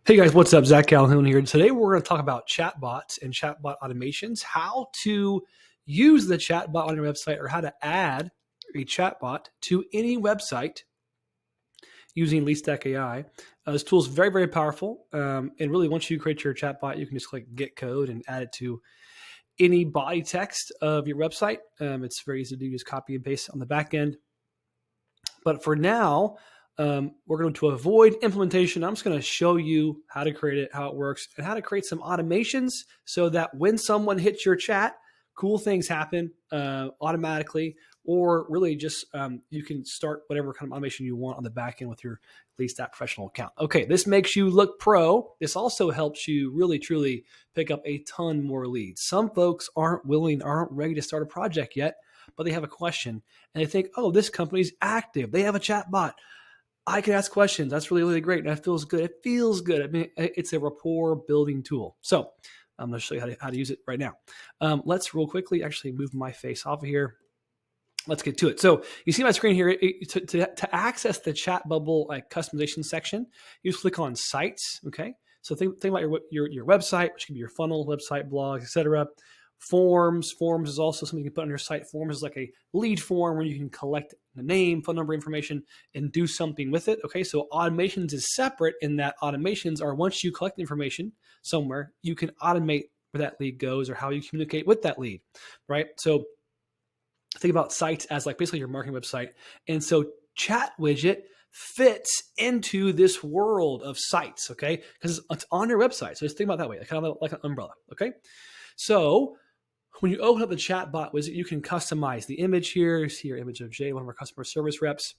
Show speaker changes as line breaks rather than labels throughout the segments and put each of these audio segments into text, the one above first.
Hey guys, what's up? Zach Calhoun here. Today we're going to talk about chatbots and chatbot automations, how to use the chatbot on your website or how to add a chatbot to any website using Leadstack.ai. This tool is very, very powerful. And really, once you create your chatbot, you can just click Get Code and add it to any body text of your website. It's very easy to do, just copy and paste on the back end. But for now, we're going to avoid implementation. I'm just going to show you how to create it, how it works, and how to create some automations so that when someone hits your chat, cool things happen automatically, or really just you can start whatever kind of automation you want on the back end with your Leadstack professional account. Okay, this makes you look pro. This also helps you really, truly pick up a ton more leads. Some folks aren't ready to start a project yet, but they have a question and they think, oh, this company's active. They have a chat bot. I can ask questions. That's really, really great. And that feels good. It feels good. I mean, it's a rapport building tool. So I'm going to show you how to use it right now. Let's real quickly actually move my face off of here. Let's get to it. So you see my screen here. To access the chat bubble customization section, you just click on sites. Okay. So think about your website, which can be your funnel, website, blog, etc. Forms is also something you can put on your site. Forms is like a lead form where you can collect the name, phone number information, and do something with it. Okay, so automations is separate in that automations are once you collect information somewhere, you can automate where that lead goes or how you communicate with that lead, right? So think about sites as like basically your marketing website. And so Chat Widget fits into this world of sites, okay? Because it's on your website. So just think about it that way, kind of like an umbrella, okay? So when you open up the chatbot widget, you can customize the image here. You see your image of Jay, one of our customer service reps.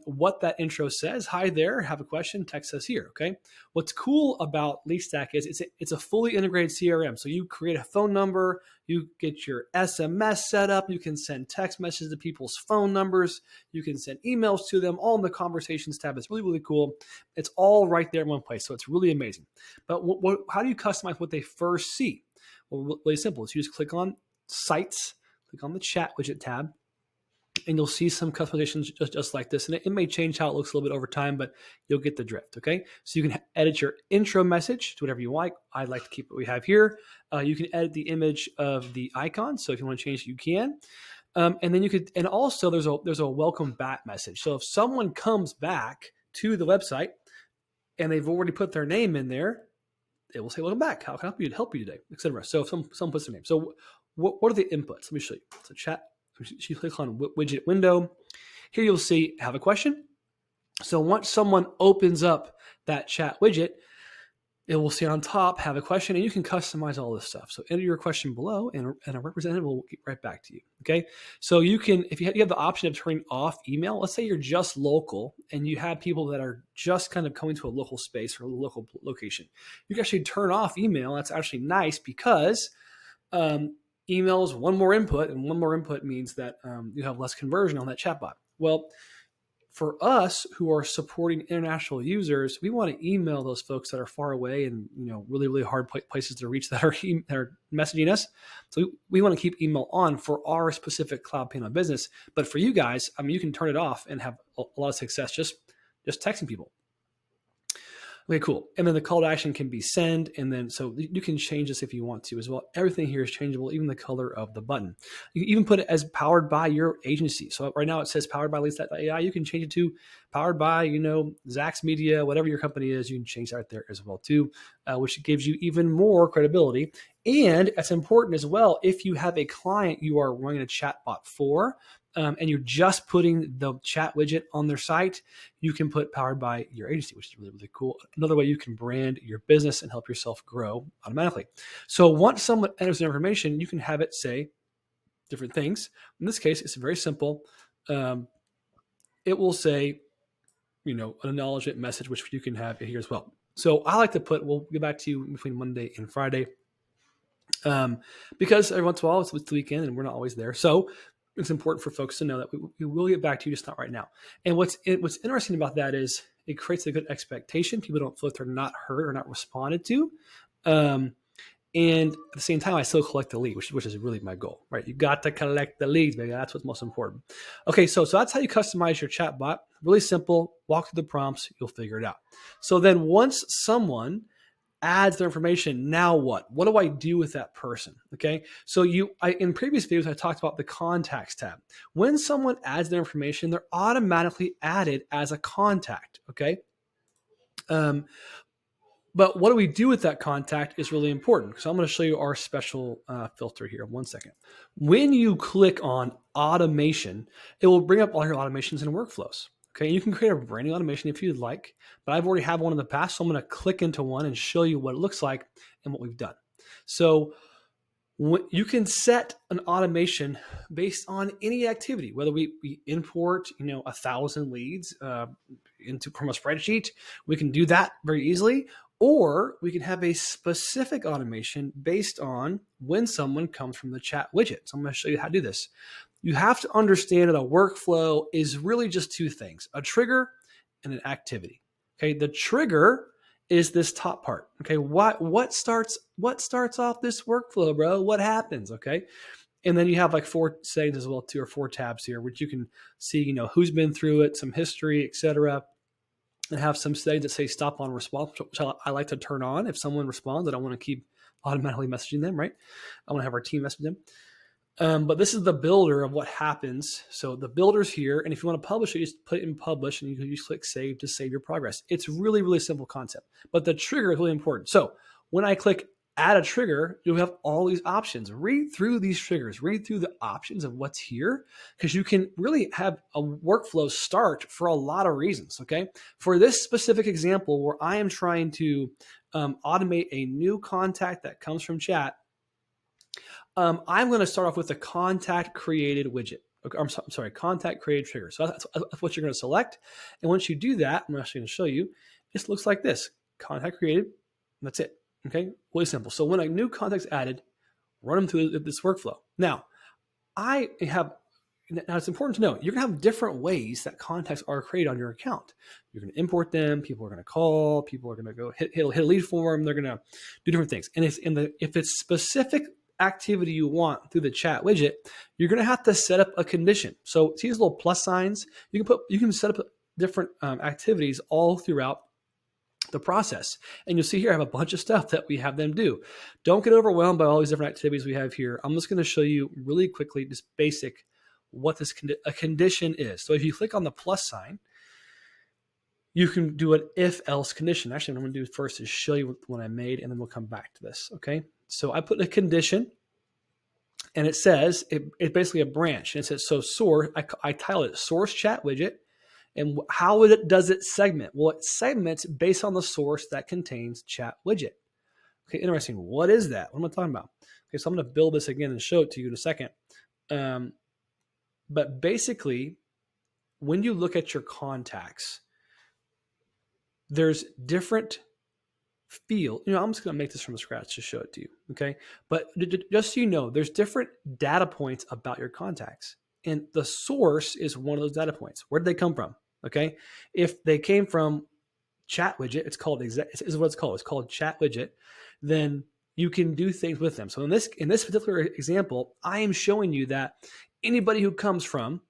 What that intro says, hi there, have a question, text us here, okay? What's cool about Leadstack is it's a fully integrated CRM. So you create a phone number, you get your SMS set up, you can send text messages to people's phone numbers, you can send emails to them, all in the conversations tab. It's really, really cool. It's all right there in one place, so it's really amazing. But how do you customize what they first see? Well, really simple. So you just click on sites, click on the chat widget tab, and you'll see some customizations just like this. And it may change how it looks a little bit over time, but you'll get the drift, okay? So you can edit your intro message to whatever you like. I like to keep what we have here. You can edit the image of the icon. So if you want to change it, you can. And then you could, and also there's a welcome back message. So if someone comes back to the website and they've already put their name in there, it will say, welcome back. How can I help you today, etc. So if someone puts their name. So what are the inputs? Let me show you. So chat, you click on widget window. Here you'll see, have a question. So once someone opens up that chat widget, it will say on top, have a question, and you can customize all this stuff. So enter your question below, and a representative will get right back to you, okay? So you can, if you have the option of turning off email, let's say you're just local, and you have people that are just kind of coming to a local space or a local location. You can actually turn off email. That's actually nice because email is one more input, and one more input means that you have less conversion on that chatbot. Well, for us who are supporting international users, we want to email those folks that are far away and really, really hard places to reach that are messaging us. So we want to keep email on for our specific CloudPano business. But for you guys, I mean, you can turn it off and have a lot of success just texting people. Okay, cool. And then the call to action can be send. And then, so you can change this if you want to as well. Everything here is changeable, even the color of the button. You can even put it as powered by your agency. So right now it says powered by Leadstack.ai. You can change it to powered by, Zach's Media, whatever your company is. You can change that there as well too, which gives you even more credibility. And that's important as well. If you have a client you are running a chatbot for, and you're just putting the chat widget on their site, you can put powered by your agency, which is really, really cool. Another way you can brand your business and help yourself grow automatically. So once someone enters their information, you can have it say different things. In this case, it's very simple. It will say, an acknowledgement message, which you can have here as well. So I like to we'll get back to you between Monday and Friday. Because every once in a while it's the weekend and we're not always there. So it's important for folks to know that we will get back to you, just not right now. And what's interesting about that is it creates a good expectation. People don't feel like they're not heard or not responded to. And at the same time, I still collect the lead, which is really my goal, right? You got to collect the leads, baby. That's what's most important. Okay, so that's how you customize your chatbot. Really simple. Walk through the prompts, you'll figure it out. So then once someone adds their information, now what? What do I do with that person? Okay, so in previous videos, I talked about the contacts tab. When someone adds their information, they're automatically added as a contact. Okay. But what do we do with that contact is really important. So I'm going to show you our special filter here. 1 second. When you click on automation, it will bring up all your automations and workflows. Okay, you can create a brand new automation if you'd like, but I've already had one in the past, so I'm going to click into one and show you what it looks like and what we've done. So you can set an automation based on any activity, whether we import 1,000 leads from a spreadsheet. We can do that very easily, or we can have a specific automation based on when someone comes from the chat widget. So I'm going to show you how to do this. You have to understand that a workflow is really just two things: a trigger and an activity. Okay, the trigger is this top part. Okay, what starts off this workflow, bro? What happens? Okay, and then you have like 4 settings as well, 2 or 4 tabs here, which you can see, who's been through it, some history, etc. And have some settings that say stop on response, which I like to turn on. If someone responds, I don't want to keep automatically messaging them, right? I want to have our team message them. But this is the builder of what happens. So the builder's here, and if you want to publish it, you just put it in publish, and you can just click save to save your progress. It's really, really simple concept, but the trigger is really important. So when I click add a trigger, you'll have all these options. Read through these triggers, read through the options of what's here, because you can really have a workflow start for a lot of reasons, okay? For this specific example where I am trying to automate a new contact that comes from chat, I'm going to start off with the contact created widget. Okay, I'm sorry, contact created trigger. So that's what you're going to select. And once you do that, I'm actually going to show you. This looks like this: contact created. That's it. Okay, really simple. So when a new contact's added, run them through this workflow. Now it's important to know you're going to have different ways that contacts are created on your account. You're going to import them. People are going to call. People are going to go hit a lead form. They're going to do different things. And if it's specific activity you want through the chat widget, you're going to have to set up a condition. So see these little plus signs? You can set up different activities all throughout the process. And you'll see here I have a bunch of stuff that we have them do. Don't get overwhelmed by all these different activities we have here. I'm just going to show you really quickly, just basic, what a condition is. So if you click on the plus sign, you can do an if-else condition. Actually, what I'm going to do first is show you what I made, and then we'll come back to this, okay? So I put a condition, and it says, it's basically a branch. And it says, so source, I title it source chat widget. And how does it segment? Well, it segments based on the source that contains chat widget. Okay, interesting. What is that? What am I talking about? Okay, so I'm going to build this again and show it to you in a second. But basically, when you look at your contacts, there's different field. I'm just going to make this from scratch to show it to you. Okay, but just so you know, there's different data points about your contacts, and the source is one of those data points. Where did they come from? Okay, if they came from chat widget, it's what it's called. It's called chat widget. Then you can do things with them. So in this particular example, I am showing you that anybody who comes from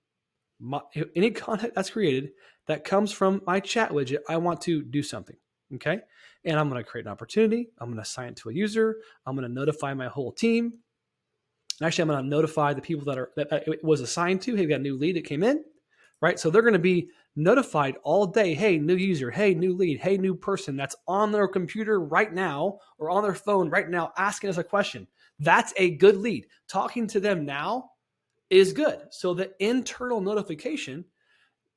any content that's created that comes from my chat widget, I want to do something. Okay, and I'm going to create an opportunity. I'm going to assign it to a user. I'm going to notify my whole team. Actually, I'm going to notify the people that it was assigned to. Hey, we got a new lead that came in. Right? So they're going to be notified all day. Hey, new user. Hey, new lead. Hey, new person that's on their computer right now or on their phone right now asking us a question. That's a good lead. Talking to them now is good. So the internal notification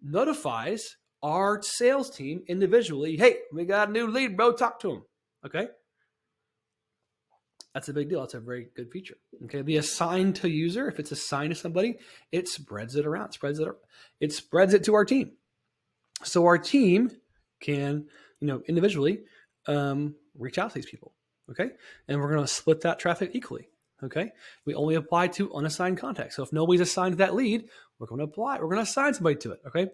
notifies our sales team individually. Hey, we got a new lead, bro. Talk to them. Okay. That's a big deal. That's a very good feature. Okay, the assign to user, if it's assigned to somebody, it spreads it around, it spreads it to our team. So our team can, individually reach out to these people. Okay, and we're going to split that traffic equally. Okay, we only apply to unassigned contacts. So if nobody's assigned to that lead, we're going to assign somebody to it. Okay,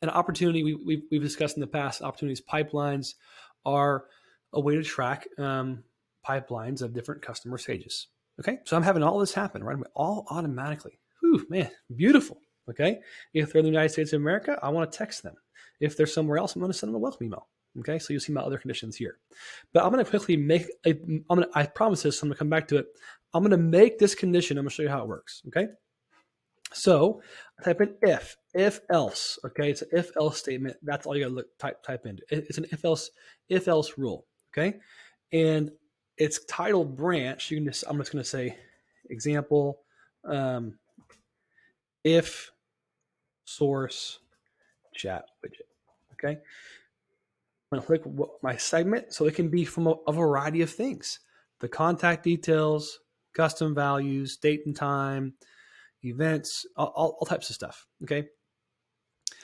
an opportunity we've discussed in the past. Opportunities pipelines are a way to track pipelines of different customer stages. Okay, so I'm having all this happen right away, all automatically. Whew, man, beautiful. Okay, if they're in the United States of America, I want to text them. If they're somewhere else, I'm going to send them a welcome email. Okay, so you'll see my other conditions here. But I'm going to quickly I promise this, I'm going to come back to it. I'm going to make this condition. I'm going to show you how it works. Okay, so I type in if else. Okay, it's an if else statement. That's all you got to type in. It's an if else rule. Okay, and it's titled branch. I'm just going to say example, if source chat widget. Okay, I'm going to click my segment, so it can be from a variety of things: the contact details, custom values, date and time, events, all types of stuff. Okay,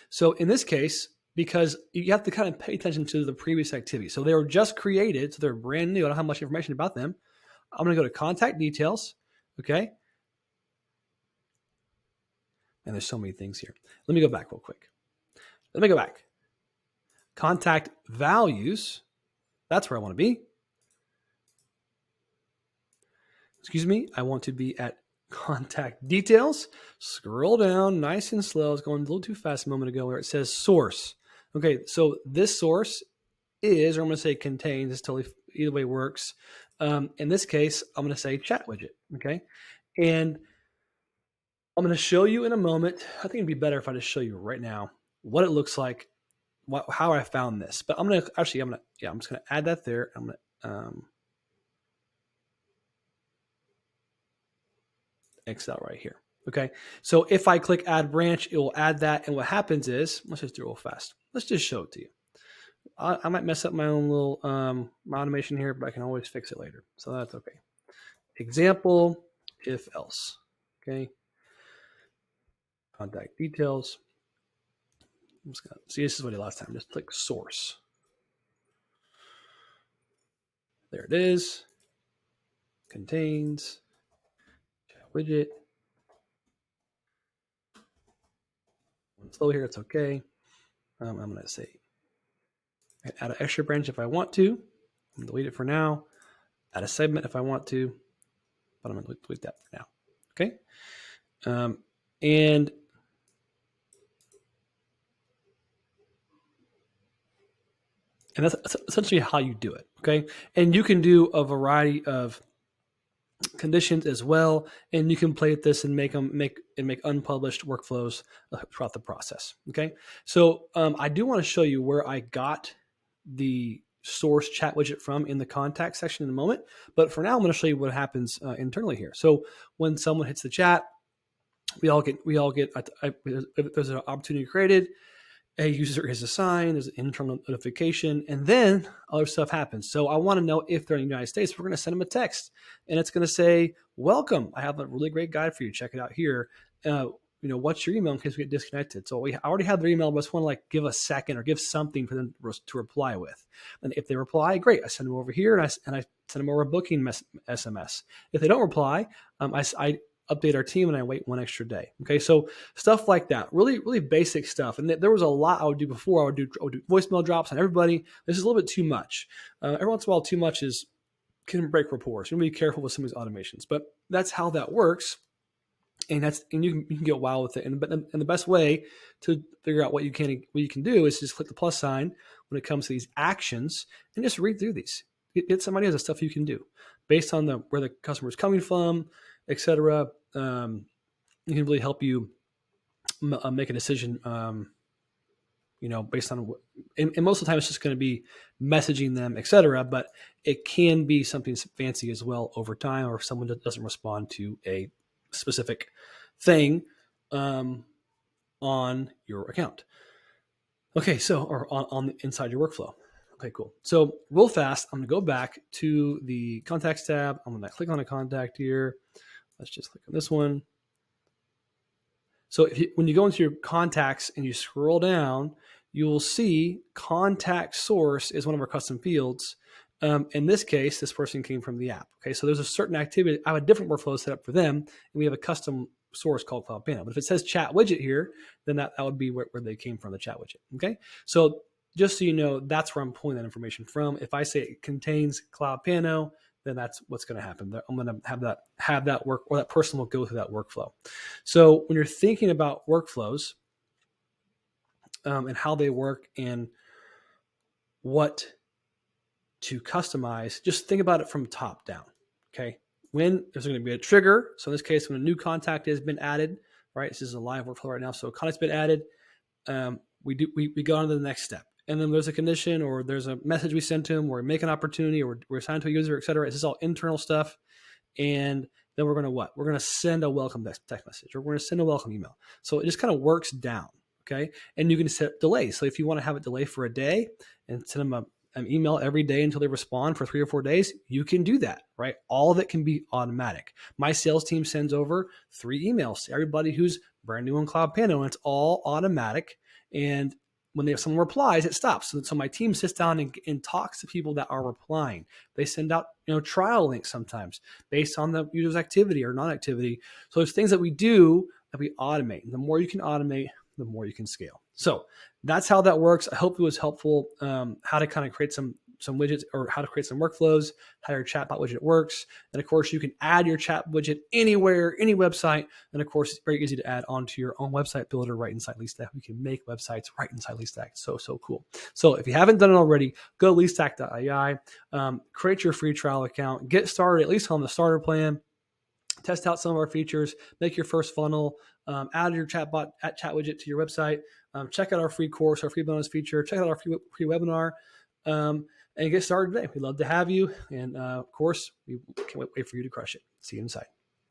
so in this case, because you have to kind of pay attention to the previous activity. So they were just created, so they're brand new. I don't have much information about them. I'm going to go to contact details. Okay, and there's so many things here. Let me go back real quick. Let me go back. Contact values. That's where I want to be. Excuse me. I want to be at contact details. Scroll down nice and slow. I was going a little too fast a moment ago where it says source. Okay, so this source is, or I'm going to say contains, this totally either way works. In this case, I'm going to say chat widget. Okay, and I'm going to show you in a moment. I think it'd be better if I just show you right now what it looks like, how I found this. But I'm just going to add that there. I'm going to X out right here. Okay, so if I click add branch, it will add that. And what happens is, let's just do it real fast. Let's just show it to you. I might mess up my own little my automation here, but I can always fix it later. So that's okay. Example, if else. Okay. Contact details. I'm just gonna see, this is what I did last time. Just click source. There it is. Contains chat widget. Slow here, it's okay. I'm going to say add an extra branch if I want to. I'm going to delete it for now. Add a segment if I want to, but I'm going to delete that for now. Okay. And that's essentially how you do it. Okay. And you can do a variety of conditions as well, and you can play with this and make unpublished workflows throughout the process. Okay, so I do want to show you where I got the source chat widget from in the contact section in a moment, but for now I'm going to show you what happens internally here. So when someone hits the chat, we all get if there's an opportunity created, a user is assigned, there's an internal notification, and then other stuff happens. So I want to know if they're in the United States. We're going to send them a text, and it's going to say, welcome. I have a really great guide for you. Check it out here. What's your email in case we get disconnected? So I already have their email, but I just want to give a second or give something for them to reply with. And if they reply, great. I send them over here, and I send them over a booking SMS. If they don't reply, I update our team and I wait one extra day. Okay, so stuff like that, really, really basic stuff. And there was a lot I would do before. I would do voicemail drops on everybody. This is a little bit too much. Every once in a while, too much can break rapport. So you need to be careful with some of these automations. But that's how that works. And you can get wild with it. And the best way to figure out what you can do is just click the plus sign when it comes to these actions and just read through these. Get some ideas of stuff you can do based on where the customer is coming from, etc. It can really help you make a decision, based on, and most of the time it's just going to be messaging them, etc. But it can be something fancy as well over time, or if someone doesn't respond to a specific thing on your account. Okay, so or on inside your workflow. Okay, cool. So real fast, I'm going to go back to the contacts tab. I'm going to click on a contact here. Let's just click on this one. So when you go into your contacts and you scroll down, you will see contact source is one of our custom fields. In this case, this person came from the app. Okay, so there's a certain activity. I have a different workflow set up for them, and we have a custom source called CloudPano. But if it says chat widget here, then that would be where they came from, the chat widget. Okay, so just so you know, that's where I'm pulling that information from. If I say it contains CloudPano, then that's what's going to happen. I'm going to have that work, or that person will go through that workflow. So when you're thinking about workflows and how they work and what to customize, just think about it from top down. Okay. When there's going to be a trigger. So in this case, when a new contact has been added, right? This is a live workflow right now. So contact's been added. We go on to the next step. And then there's a condition, or there's a message we send to them, or we make an opportunity, or we're assigned to a user, et cetera. This is all internal stuff. And then we're going to what? We're going to send a welcome text message, or we're going to send a welcome email. So it just kind of works down. Okay. And you can set delays. So if you want to have it delay for a day and send them an email every day until they respond for 3 or 4 days, you can do that, right? All of it can be automatic. My sales team sends over 3 emails to everybody who's brand new on CloudPano, and it's all automatic. And when someone replies, it stops. So my team sits down and talks to people that are replying. They send out trial links sometimes based on the user's activity or non-activity. So there's things that we do that we automate. And the more you can automate, the more you can scale. So that's how that works. I hope it was helpful, how to kind of create some widgets, or how to create some workflows, how your chatbot widget works. And of course, you can add your chat widget anywhere, any website. And of course, it's very easy to add onto your own website builder right inside Leadstack. We can make websites right inside Leadstack. So cool. So if you haven't done it already, go to Leadstack.ai, create your free trial account, get started at least on the starter plan. Test out some of our features, make your first funnel, add your chat widget to your website, check out our free course, our free bonus feature, check out our free webinar, and get started today. We'd love to have you. And of course, we can't wait for you to crush it. See you inside.